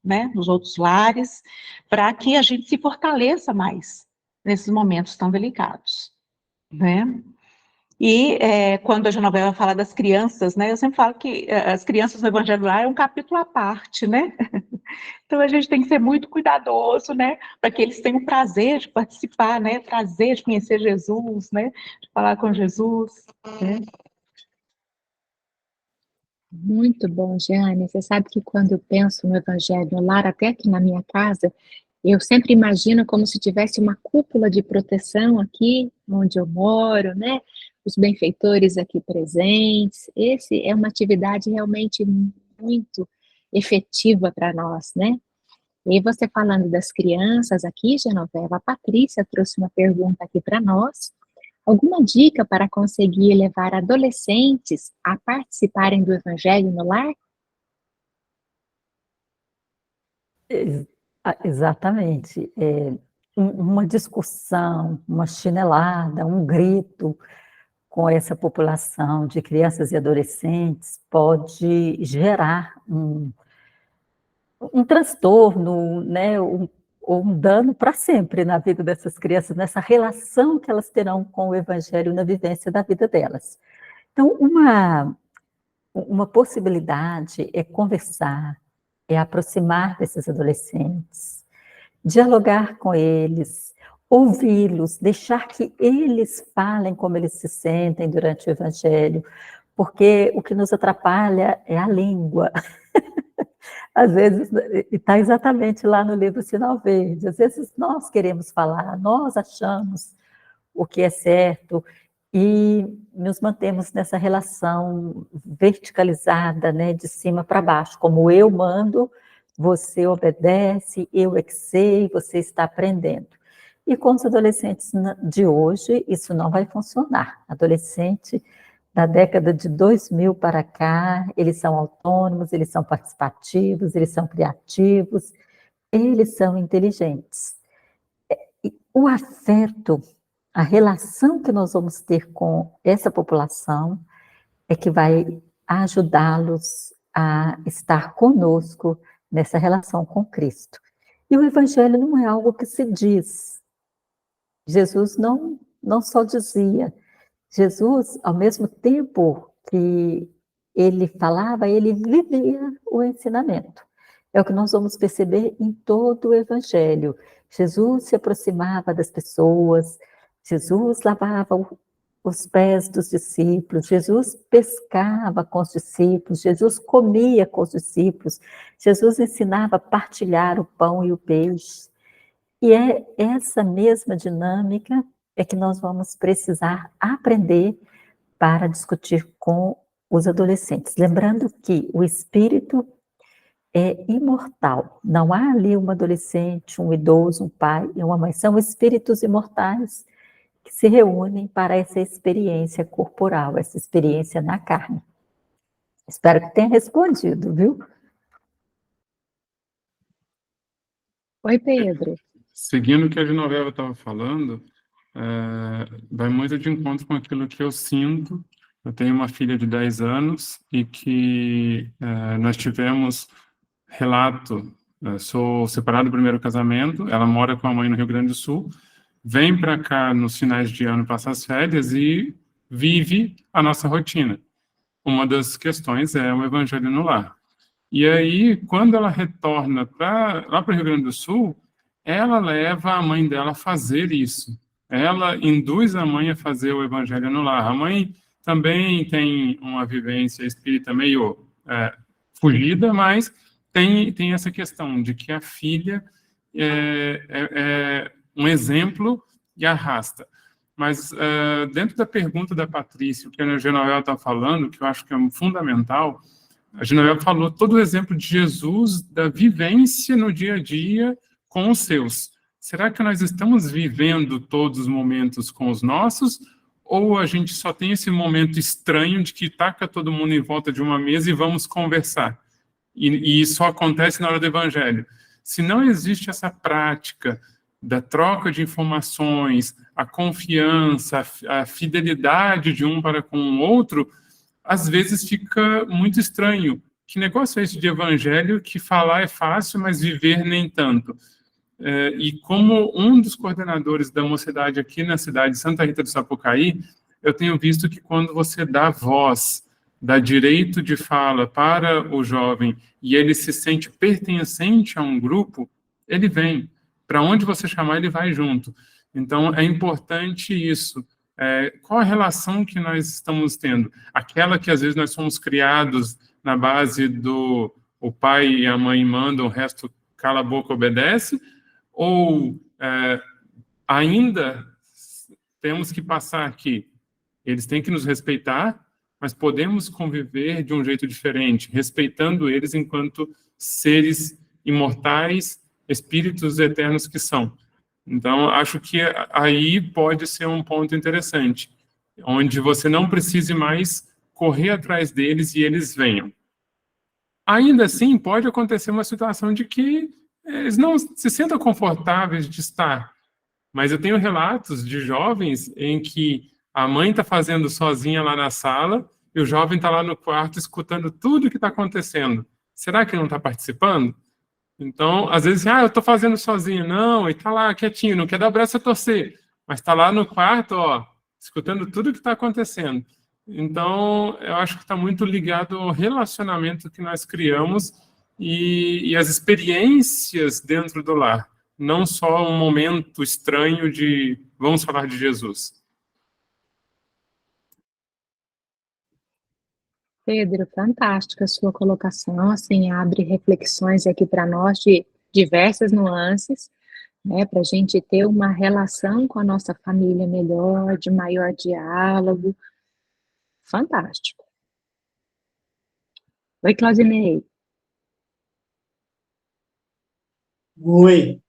né, nos outros lares, para que a gente se fortaleça mais nesses momentos tão delicados, né? E quando a Genoveva fala das crianças, né, eu sempre falo que as crianças no Evangelho do Lar é um capítulo à parte, né? Então a gente tem que ser muito cuidadoso, né, para que eles tenham prazer de participar, né, prazer de conhecer Jesus, né, de falar com Jesus, né? Muito bom, Jeane. Você sabe que quando eu penso no Evangelho no Lar, até aqui na minha casa, eu sempre imagino como se tivesse uma cúpula de proteção aqui onde eu moro, né? Os benfeitores aqui presentes. Esse é uma atividade realmente muito efetiva para nós, né? E você falando das crianças aqui, Genoveva, a Patrícia trouxe uma pergunta aqui para nós. Alguma dica para conseguir levar adolescentes a participarem do Evangelho no lar? Exatamente. Uma discussão, uma chinelada, um grito com essa população de crianças e adolescentes pode gerar um transtorno, né, ou um dano para sempre na vida dessas crianças, nessa relação que elas terão com o Evangelho na vivência da vida delas. Então, uma possibilidade é conversar, é aproximar desses adolescentes, dialogar com eles, ouvi-los, deixar que eles falem como eles se sentem durante o Evangelho, porque o que nos atrapalha é a língua. Às vezes, está exatamente lá no livro Sinal Verde, às vezes nós queremos falar, nós achamos o que é certo, e nos mantemos nessa relação verticalizada, né, de cima para baixo, como eu mando, você obedece, eu é que sei, você está aprendendo. E com os adolescentes de hoje, isso não vai funcionar. Adolescente da década de 2000 para cá, eles são autônomos, eles são participativos, eles são criativos, eles são inteligentes. O afeto, a relação que nós vamos ter com essa população é que vai ajudá-los a estar conosco nessa relação com Cristo. E o Evangelho não é algo que se diz. Jesus não só dizia. Jesus, ao mesmo tempo que ele falava, ele vivia o ensinamento. É o que nós vamos perceber em todo o Evangelho. Jesus se aproximava das pessoas, Jesus lavava os pés dos discípulos, Jesus pescava com os discípulos, Jesus comia com os discípulos, Jesus ensinava a partilhar o pão e o peixe. E é essa mesma dinâmica é que nós vamos precisar aprender para discutir com os adolescentes. Lembrando que o espírito é imortal. Não há ali um adolescente, um idoso, um pai e uma mãe. São espíritos imortais que se reúnem para essa experiência corporal, essa experiência na carne. Espero que tenha respondido, viu? Oi, Pedro. Seguindo o que a Genoveva estava falando, vai muito de encontro com aquilo que eu sinto. Eu tenho uma filha de 10 anos e que nós tivemos relato, sou separado do primeiro casamento, ela mora com a mãe no Rio Grande do Sul, vem para cá nos finais de ano passar as férias e vive a nossa rotina. Uma das questões é o Evangelho no lar. E aí, quando ela retorna lá para o Rio Grande do Sul, ela leva a mãe dela a fazer isso. Ela induz a mãe a fazer o Evangelho no lar. A mãe também tem uma vivência espírita meio fugida, mas tem essa questão de que a filha é um exemplo e arrasta. Mas dentro da pergunta da Patrícia, o que a Genoveva está falando, que eu acho que é fundamental, a Genoveva falou todo o exemplo de Jesus, da vivência no dia a dia com os seus. Será que nós estamos vivendo todos os momentos com os nossos, ou a gente só tem esse momento estranho de que taca todo mundo em volta de uma mesa e vamos conversar. E isso só acontece na hora do evangelho. Se não existe essa prática da troca de informações, a confiança, a fidelidade de um para com o outro, às vezes fica muito estranho. Que negócio é esse de evangelho que falar é fácil, mas viver nem tanto? E como um dos coordenadores da mocidade aqui na cidade de Santa Rita do Sapucaí, eu tenho visto que quando você dá voz, dá direito de fala para o jovem e ele se sente pertencente a um grupo, ele vem. Para onde você chamar, ele vai junto. Então, é importante isso. Qual a relação que nós estamos tendo? Aquela que, às vezes, nós somos criados na base do o pai e a mãe mandam, o resto cala a boca, obedece, ou ainda temos que passar aqui. Eles têm que nos respeitar, mas podemos conviver de um jeito diferente, respeitando eles enquanto seres imortais, espíritos eternos que são. Então, acho que aí pode ser um ponto interessante, onde você não precise mais correr atrás deles e eles venham. Ainda assim, pode acontecer uma situação de que eles não se sentam confortáveis de estar. Mas eu tenho relatos de jovens em que a mãe está fazendo sozinha lá na sala e o jovem está lá no quarto escutando tudo o que está acontecendo. Será que não está participando? Então, às vezes, eu estou fazendo sozinho. Não, e está lá quietinho, não quer dar braço a torcer. Mas está lá no quarto, escutando tudo o que está acontecendo. Então, eu acho que está muito ligado ao relacionamento que nós criamos e as experiências dentro do lar. Não só um momento estranho de vamos falar de Jesus. Pedro, fantástica a sua colocação, assim, abre reflexões aqui para nós de diversas nuances, né, para a gente ter uma relação com a nossa família melhor, de maior diálogo. Fantástico. Oi, Claudinei. Oi.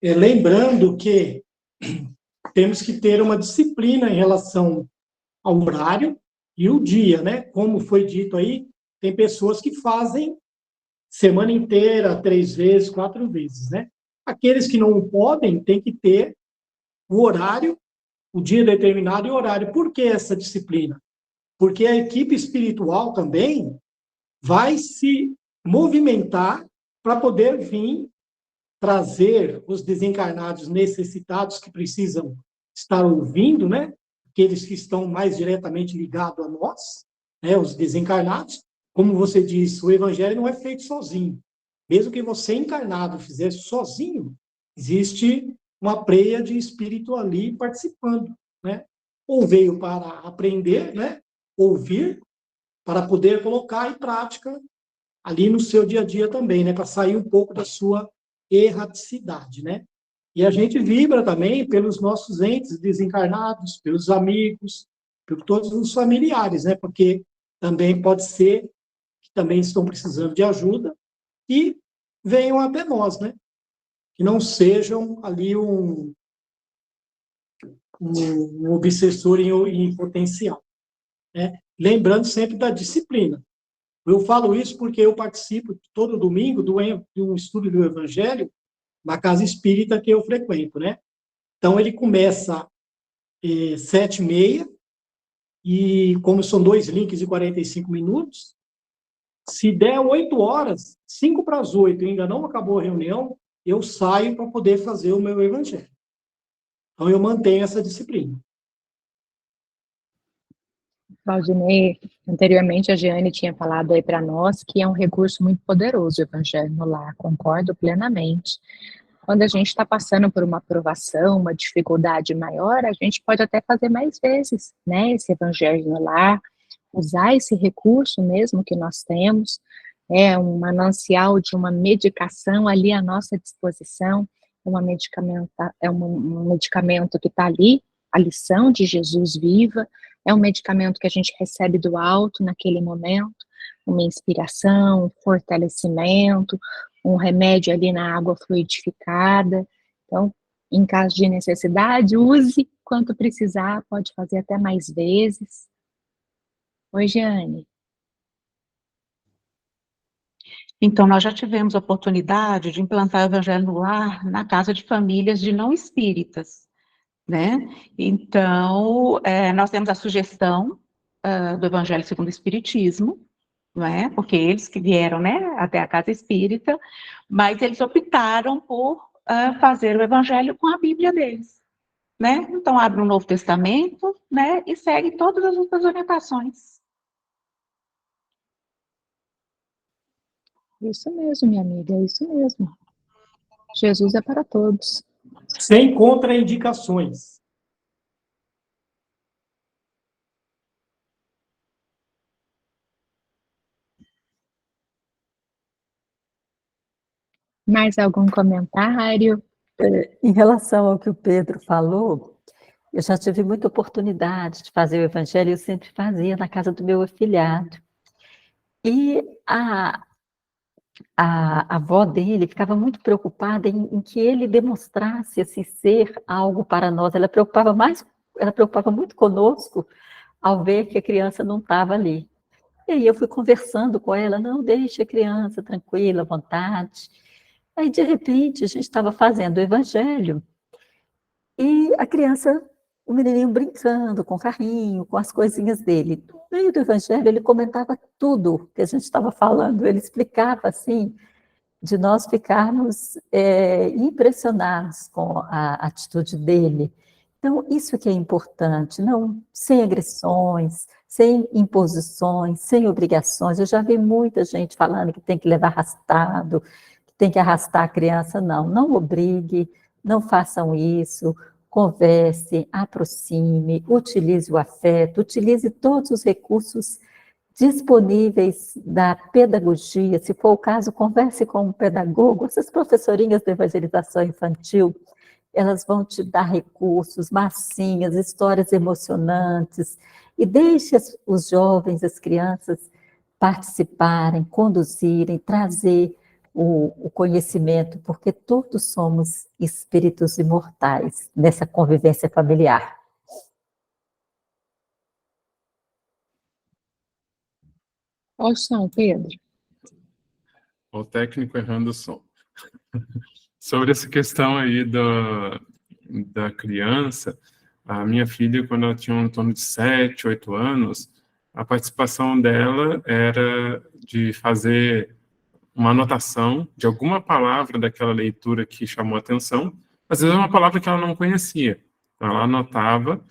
Lembrando que temos que ter uma disciplina em relação ao horário e o dia, né? Como foi dito aí, tem pessoas que fazem semana inteira, 3 vezes, 4 vezes, né? Aqueles que não podem, tem que ter o horário, o dia determinado e o horário. Por que essa disciplina? Porque a equipe espiritual também vai se movimentar para poder vir trazer os desencarnados necessitados que precisam estar ouvindo, né? Aqueles que estão mais diretamente ligados a nós, né? Os desencarnados. Como você disse, o evangelho não é feito sozinho. Mesmo que você encarnado fizesse sozinho, existe uma pleia de espírito ali participando, né? Ou veio para aprender, né? Ouvir, para poder colocar em prática ali no seu dia a dia também, né? Para sair um pouco da sua erraticidade, né? E a gente vibra também pelos nossos entes desencarnados, pelos amigos, por todos os familiares, né? Porque também pode ser que também estão precisando de ajuda e venham até nós, né? Que não sejam ali um obsessor em potencial, né? Lembrando sempre da disciplina. Eu falo isso porque eu participo todo domingo de um estudo do Evangelho na casa espírita que eu frequento, né? Então, ele começa 7h30, e como são 2 links de 45 minutos, se der 8 horas, 5 para as 8, ainda não acabou a reunião, eu saio para poder fazer o meu Evangelho. Então, eu mantenho essa disciplina. Claudinei, anteriormente a Jeane tinha falado aí para nós que é um recurso muito poderoso o Evangelho no Lar, concordo plenamente. Quando a gente está passando por uma aprovação, uma dificuldade maior, a gente pode até fazer mais vezes, né, esse Evangelho no Lar, usar esse recurso mesmo que nós temos, um manancial de uma medicação ali à nossa disposição, um medicamento que está ali, a lição de Jesus viva, é um medicamento que a gente recebe do alto naquele momento, uma inspiração, um fortalecimento, um remédio ali na água fluidificada. Então, em caso de necessidade, use quanto precisar, pode fazer até mais vezes. Oi, Jeane. Então, nós já tivemos a oportunidade de implantar o Evangelho no Lar na casa de famílias de não espíritas, né? Então, nós temos a sugestão do Evangelho segundo o Espiritismo, não é? Porque eles que vieram, né, até a casa espírita, mas eles optaram por fazer o Evangelho com a Bíblia deles, né? Então, abre o Novo Testamento, né, e segue todas as outras orientações. Isso mesmo, minha amiga, é isso mesmo. Jesus é para todos. Sem contraindicações. Mais algum comentário? Em relação ao que o Pedro falou, eu já tive muita oportunidade de fazer o evangelho, eu sempre fazia na casa do meu afilhado. E a avó dele ficava muito preocupada em que ele demonstrasse esse ser algo para nós. Ela preocupava muito conosco ao ver que a criança não estava ali. E aí eu fui conversando com ela, não, deixe a criança tranquila, à vontade. Aí, de repente, a gente estava fazendo o evangelho e a criança, o menininho brincando com o carrinho, com as coisinhas dele. No meio do evangelho, ele comentava tudo que a gente estava falando, ele explicava assim, de nós ficarmos impressionados com a atitude dele. Então, isso que é importante, não sem agressões, sem imposições, sem obrigações. Eu já vi muita gente falando que tem que levar arrastado, que tem que arrastar a criança. Não, não obrigue, não façam isso, converse, aproxime, utilize o afeto, utilize todos os recursos disponíveis da pedagogia, se for o caso, converse com um pedagogo, essas professorinhas de evangelização infantil, elas vão te dar recursos, massinhas, histórias emocionantes, e deixe os jovens, as crianças participarem, conduzirem, trazer o conhecimento, porque todos somos espíritos imortais nessa convivência familiar. Olha o som, Pedro. O técnico errando o som. Sobre essa questão aí da criança, a minha filha, quando ela tinha em torno de 7, 8 anos, a participação dela era de fazer uma anotação de alguma palavra daquela leitura que chamou a atenção, às vezes é uma palavra que ela não conhecia. Então, ela anotava,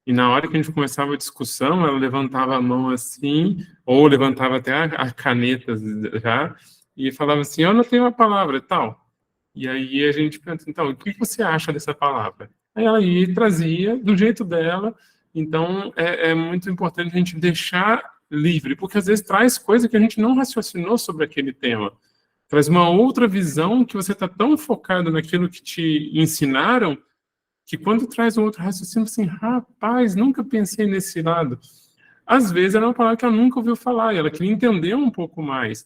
e na hora que a gente começava a discussão, ela levantava a mão assim, ou levantava até a caneta já, e falava assim, eu não tenho uma palavra e tal. E aí a gente pensa, então, o que você acha dessa palavra? Aí ela ia e trazia do jeito dela. Então, é muito importante a gente deixar livre, porque às vezes traz coisa que a gente não raciocinou sobre aquele tema. Traz uma outra visão que você está tão focado naquilo que te ensinaram, que quando traz um outro raciocínio, assim, rapaz, nunca pensei nesse lado. Às vezes era uma palavra que ela nunca ouviu falar, e ela queria entender um pouco mais.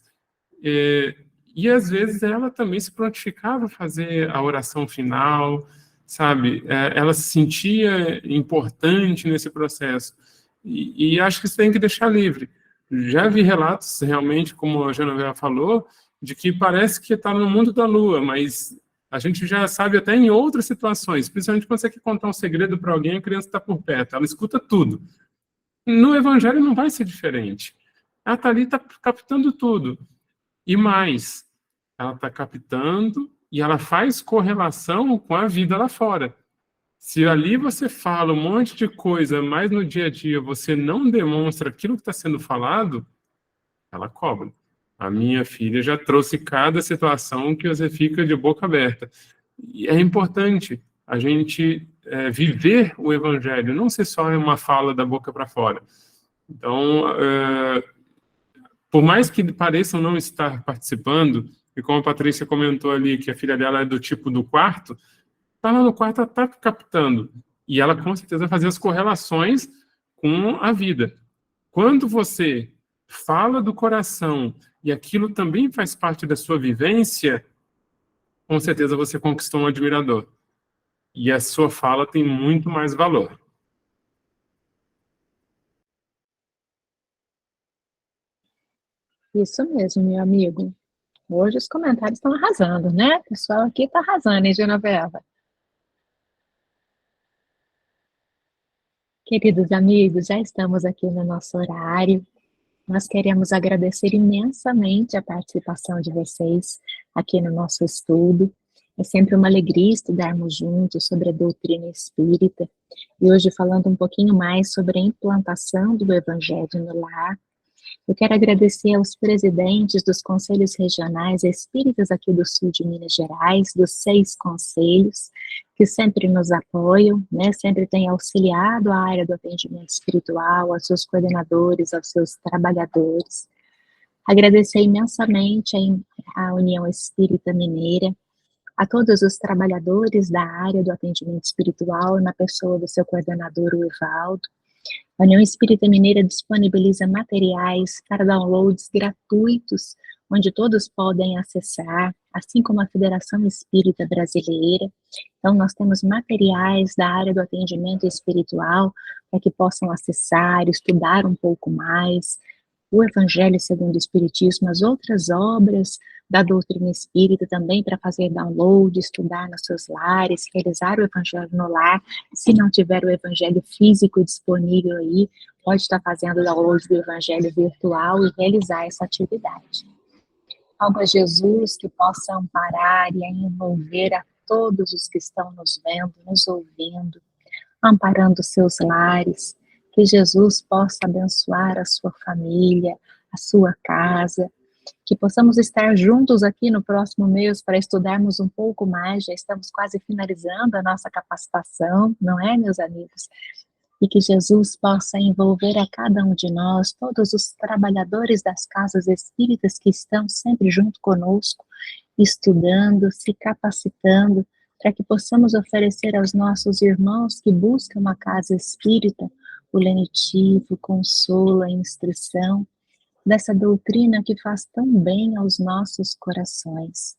E às vezes ela também se prontificava a fazer a oração final, sabe? Ela se sentia importante nesse processo. E acho que isso tem que deixar livre. Já vi relatos, realmente, como a Genoveva falou, de que parece que está no mundo da lua, mas a gente já sabe até em outras situações, principalmente quando você quer contar um segredo para alguém, a criança está por perto, ela escuta tudo. No Evangelho não vai ser diferente. Ela está ali, está captando tudo. E mais, ela está captando e ela faz correlação com a vida lá fora. Se ali você fala um monte de coisa, mas no dia a dia você não demonstra aquilo que está sendo falado, ela cobra. A minha filha já trouxe cada situação que você fica de boca aberta. E é importante a gente viver o Evangelho, não ser só uma fala da boca para fora. Então, por mais que pareçam não estar participando, e como a Patrícia comentou ali, que a filha dela é do tipo do quarto, está lá no quarto, ela está captando. E ela, com certeza, vai fazer as correlações com a vida. Quando você fala do coração e aquilo também faz parte da sua vivência, com certeza você conquistou um admirador. e a sua fala tem muito mais valor. Isso mesmo, meu amigo. Hoje os comentários estão arrasando, né? O pessoal aqui está arrasando, hein, Genoveva? Queridos amigos, já estamos aqui no nosso horário. Nós queremos agradecer imensamente a participação de vocês aqui no nosso estudo. É sempre uma alegria estudarmos juntos sobre a doutrina espírita. E hoje falando um pouquinho mais sobre a implantação do Evangelho no lar. Eu quero agradecer aos presidentes dos conselhos regionais espíritas aqui do sul de Minas Gerais, dos 6 conselhos, que sempre nos apoiam, né? Sempre têm auxiliado a área do atendimento espiritual, aos seus coordenadores, aos seus trabalhadores. Agradecer imensamente a União Espírita Mineira, a todos os trabalhadores da área do atendimento espiritual, na pessoa do seu coordenador, o Evaldo. A União Espírita Mineira disponibiliza materiais para downloads gratuitos, onde todos podem acessar, assim como a Federação Espírita Brasileira. Então, nós temos materiais da área do atendimento espiritual para que possam acessar, estudar um pouco mais o Evangelho segundo o Espiritismo, as outras obras da doutrina espírita também para fazer download, estudar nos seus lares, realizar o Evangelho no lar. Se não tiver o Evangelho físico disponível aí, pode estar fazendo download do Evangelho virtual e realizar essa atividade. Algo a Jesus que possa amparar e envolver a todos os que estão nos vendo, nos ouvindo, amparando seus lares, que Jesus possa abençoar a sua família, a sua casa, que possamos estar juntos aqui no próximo mês para estudarmos um pouco mais, já estamos quase finalizando a nossa capacitação, não é, meus amigos? E que Jesus possa envolver a cada um de nós, todos os trabalhadores das casas espíritas que estão sempre junto conosco, estudando, se capacitando, para que possamos oferecer aos nossos irmãos que buscam uma casa espírita o lenitivo, o consolo, a instrução dessa doutrina que faz tão bem aos nossos corações.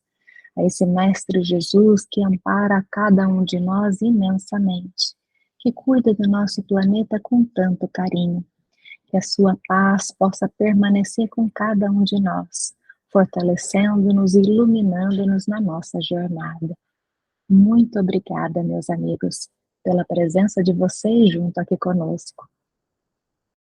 A esse Mestre Jesus que ampara a cada um de nós imensamente, que cuida do nosso planeta com tanto carinho. Que a sua paz possa permanecer com cada um de nós, fortalecendo-nos e iluminando-nos na nossa jornada. Muito obrigada, meus amigos, pela presença de vocês junto aqui conosco.